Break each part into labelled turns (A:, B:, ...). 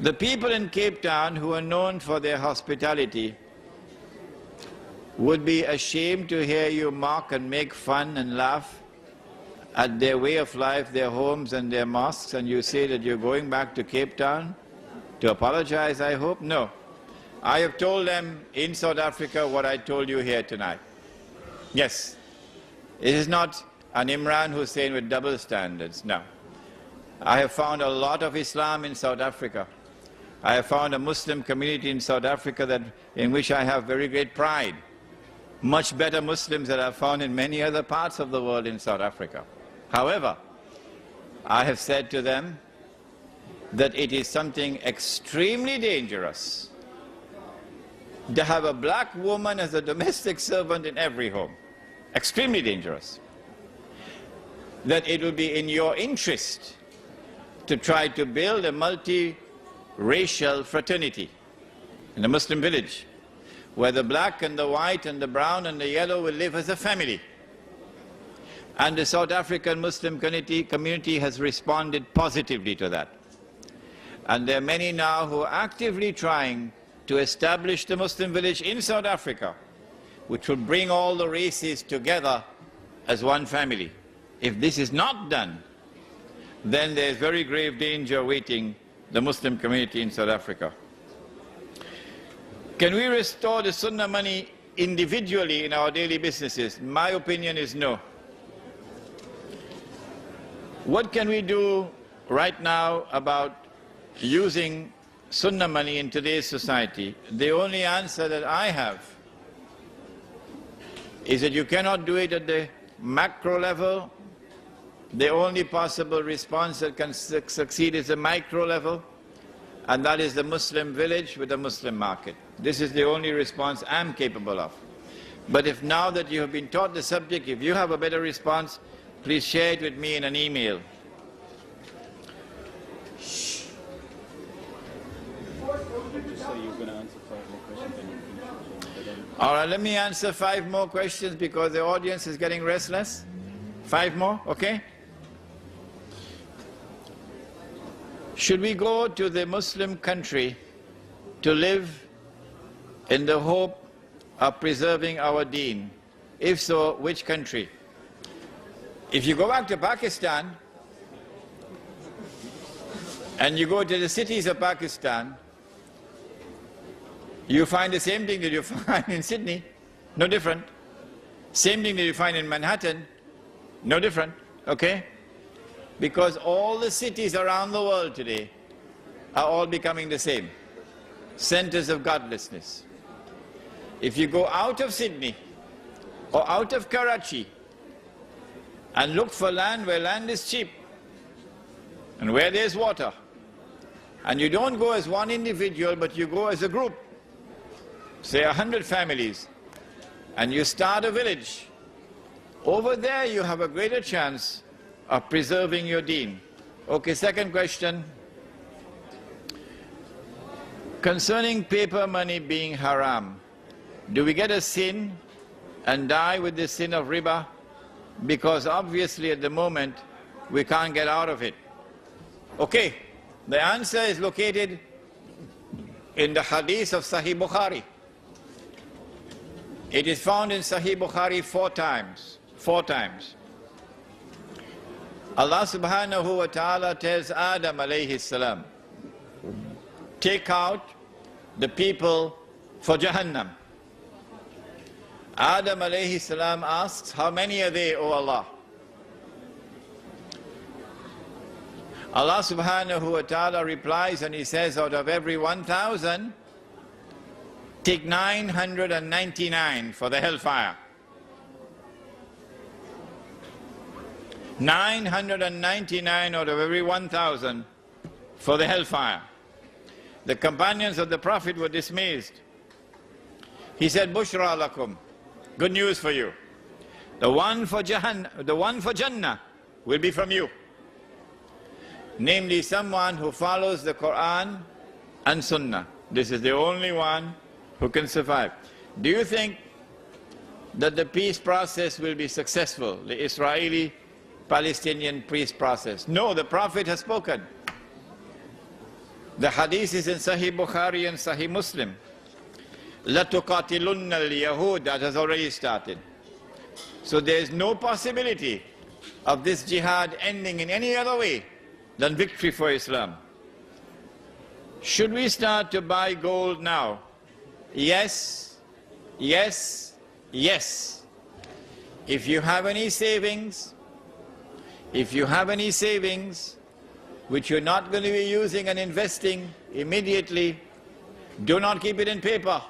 A: The people in Cape Town who are known for their hospitality would be ashamed to hear you mock and make fun and laugh at their way of life, their homes and their mosques, and you say that you're going back to Cape Town to apologize, I hope? No. I have told them in South Africa what I told you here tonight. Yes. It is not an Imran Hussein with double standards, no. I have found a lot of Islam in South Africa. I have found a Muslim community in South Africa in which I have very great pride. Much better Muslims that I've found in many other parts of the world in South Africa. However, I have said to them that it is something extremely dangerous to have a black woman as a domestic servant in every home. Extremely dangerous. That it will be in your interest to try to build a multi-racial fraternity in a Muslim village, where the black and the white and the brown and the yellow will live as a family. And the South African Muslim community has responded positively to that. And there are many now who are actively trying to establish the Muslim village in South Africa, which will bring all the races together as one family. If this is not done, then there is very grave danger awaiting the Muslim community in South Africa. Can we restore the Sunnah money individually in our daily businesses? My opinion is no. What can we do right now about using Sunnah money in today's society? The only answer that I have is that you cannot do it at the macro level. The only possible response that can succeed is the micro level, and that is the Muslim village with the Muslim market. This is the only response I'm capable of. But if now that you have been taught the subject, if you have a better response, please share it with me in an email. All right, let me answer 5 more questions because the audience is getting restless. 5 more, okay? Should we go to the Muslim country to live in the hope of preserving our deen? If so, which country? If you go back to Pakistan and you go to the cities of Pakistan, you find the same thing that you find in Sydney, no different. Same thing that you find in Manhattan, no different, okay? Because all the cities around the world today are all becoming the same, centers of godlessness. If you go out of Sydney or out of Karachi and look for land where land is cheap and where there's water, and you don't go as one individual but you go as a group, say 100 families, and you start a village, over there you have a greater chance of preserving your deen. Okay, second question. Concerning paper money being haram, do we get a sin and die with the sin of riba? Because obviously at the moment we can't get out of it. Okay, the answer is located in the hadith of Sahih Bukhari. It is found in Sahih Bukhari 4 times. 4 times. Allah subhanahu wa ta'ala tells Adam alayhi salam, take out the people for Jahannam. Adam alayhi salam asks, how many are they, O Allah? Allah subhanahu wa ta'ala replies and he says, out of every 1,000, take 999 for the hellfire. 999 out of every 1,000 for the hellfire. The companions of the Prophet were dismayed. He said, Bushra lakum, good news for you. The one for Jannah will be from you. Namely, someone who follows the Quran and Sunnah. This is the only one who can survive. Do you think that the peace process will be successful, the Israeli-Palestinian peace process? No, the Prophet has spoken. The hadith is in Sahih Bukhari and Sahih Muslim. لَتُقَاتِلُنَّ الْيَهُودَ, that has already started. So there is no possibility of this jihad ending in any other way than victory for Islam. Should we start to buy gold now? Yes, yes, yes. If you have any savings, which you're not going to be using and investing immediately, do not keep it in paper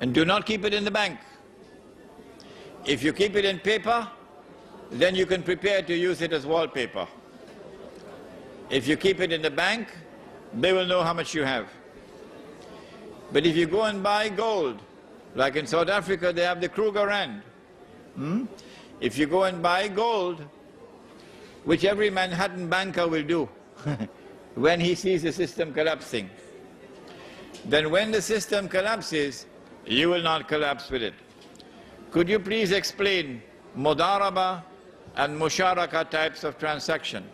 A: and do not keep it in the bank. If you keep it in paper, then you can prepare to use it as wallpaper. If you keep it in the bank, they will know how much you have. But if you go and buy gold, like in South Africa they have the Kruger Rand. If you go and buy gold, which every Manhattan banker will do when he sees the system collapsing, then when the system collapses, you will not collapse with it. Could you please explain mudaraba and musharaka types of transaction?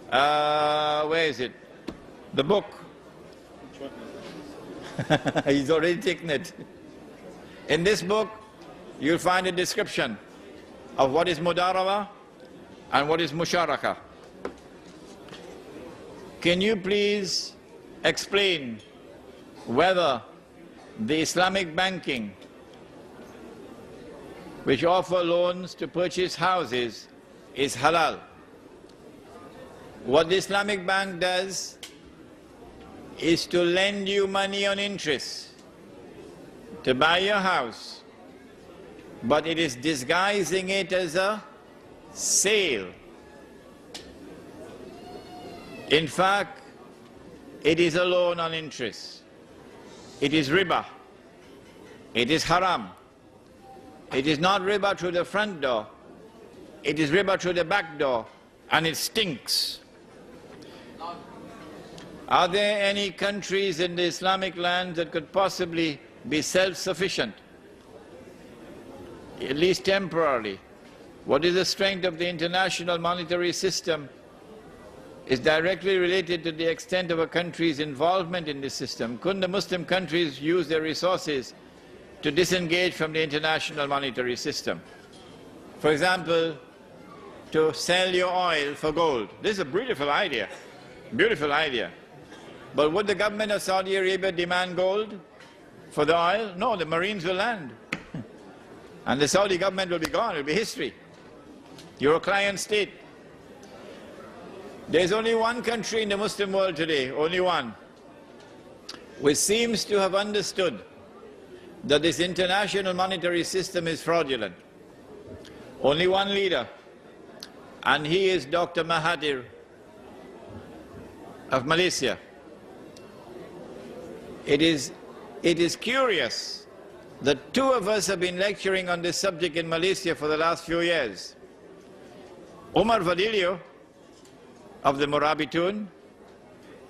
A: Where is it? The book. He's already taken it. In this book, you'll find a description of what is mudaraba and what is musharaka. Can you please explain whether the Islamic banking, which offer loans to purchase houses, is halal? What the Islamic bank does is to lend you money on interest to buy your house, but it is disguising it as a sale. In fact, it is a loan on interest. It is riba. It is haram. It is not riba through the front door. It is riba through the back door, and it stinks. Are there any countries in the Islamic lands that could possibly be self-sufficient, at least temporarily? What is the strength of the international monetary system is directly related to the extent of a country's involvement in this system. Couldn't the Muslim countries use their resources to disengage from the international monetary system? For example, to sell your oil for gold. This is a beautiful idea, beautiful idea. But would the government of Saudi Arabia demand gold for the oil? No, the Marines will land. And the Saudi government will be gone, it will be history. You're a client state. There's only one country in the Muslim world today, only one, which seems to have understood that this international monetary system is fraudulent. Only one leader, and he is Dr. Mahathir of Malaysia. It is curious that two of us have been lecturing on this subject in Malaysia for the last few years. Umar Vadilio of the Murabitun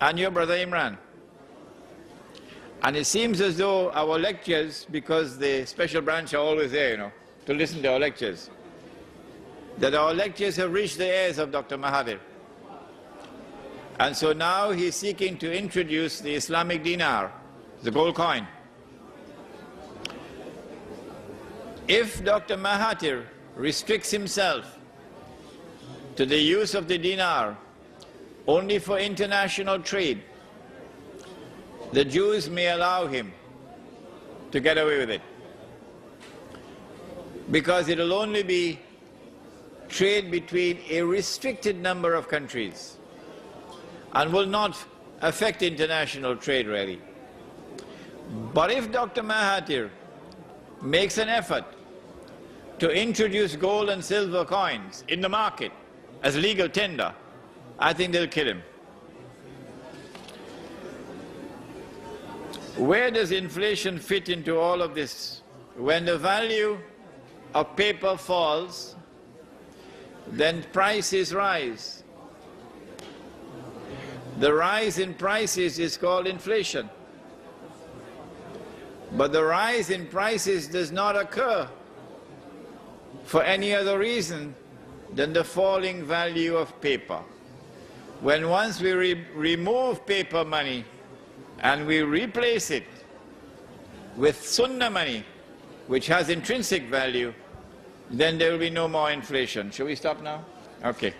A: and your brother Imran. And it seems as though our lectures, because the special branch are always there, to listen to our lectures, that our lectures have reached the ears of Dr. Mahathir. And so now he's seeking to introduce the Islamic dinar, the gold coin. If Dr. Mahathir restricts himself to the use of the dinar only for international trade, the Jews may allow him to get away with it, because it will only be trade between a restricted number of countries and will not affect international trade really. But if Dr. Mahathir makes an effort to introduce gold and silver coins in the market as legal tender, I think they'll kill him. Where does inflation fit into all of this? When the value of paper falls, then prices rise. The rise in prices is called inflation. But the rise in prices does not occur for any other reason than the falling value of paper. When once we remove paper money and we replace it with Sunnah money, which has intrinsic value, then there will be no more inflation. Shall we stop now? Okay.